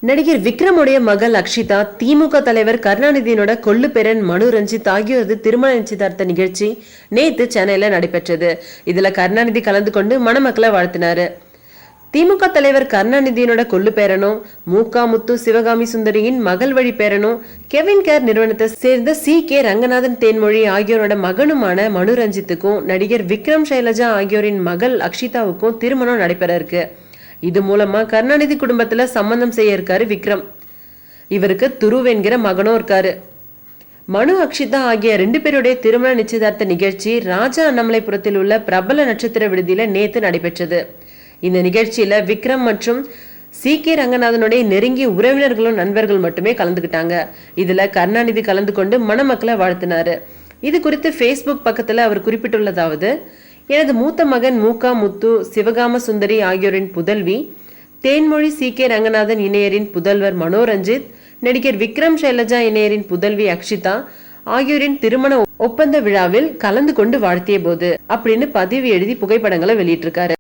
நடிகர் விக்ரமுடைய மகள் அக்ஷிதா, திமுக தலைவர் கருணாநிதியினோட கொள்ளு பேரன் மனு ரஞ்சித் ஆகியோரது திருமண நிச்சயதார்த்த நிகழ்ச்சி நேத்து சென்னையில நடைபெற்றது. இதுல கருணாநிதி கலந்து கொண்டு மணமக்களை வாழ்த்தினாரு. திமுக தலைவர் கருணாநிதியினோட கொள்ளு பேரனும் முத்து சிவகாமி சுந்தரியின் மகள் வழி பேரனும் கெவின் கேர் நிறுவனத்தை சேர்ந்த கே ரங்கநாதன் தேன்மொழி ஆகியோரோட மகனுமான மனு ரஞ்சித்துக்கும் நடிகர் விக்ரம் சைலஜா ஆகியோரின் மகள் அக்ஷிதாவுக்கும் திருமணம் நடைபெற இருக்கு. இது மூலமா கருணாநிதி குடும்பத்துல சம்பந்தம் செய்ய இருக்காரு விக்ரம். இவருக்கு துருவ் என்கிற மகனும் இருக்காரு. மனு அக்ஷிதா ஆகிய 2 பேருடைய திருமண நிச்சயதார்த்த நிகழ்ச்சி ராஜா அண்ணாமலைபுரத்தில் உள்ள பிரபல நட்சத்திர விடுதியில நேத்து நடைபெற்றது. இந்த நிகழ்ச்சியில விக்ரம் மற்றும் கே ரங்கநாதனுடைய நெருங்கிய உறவினர்களும் நண்பர்கள் மட்டுமே கலந்துகிட்டாங்க. இதுல கருணாநிதி கலந்து கொண்டு மணமக்களை வாழ்த்தினாரு. இது குறித்து ஃபேஸ்புக் பக்கத்துல அவர் குறிப்பிட்டுள்ளதாவது: எனது மூத்த மகன் முத்து சிவகாம சுந்தரி ஆகியோரின் புதல்வி தேன்மொழி கே ரங்கநாதன் இணையரின் புதல்வர் மனோரஞ்சித், நடிகர் விக்ரம் சைலஜா இணையரின் புதல்வி அக்ஷிதா ஆகியோரின் திருமண ஒப்பந்த விழாவில் கலந்து கொண்டு வாழ்த்திய போது அப்படின்னு பதிவு எழுதி புகைப்படங்களை வெளியிட்டிருக்காரு.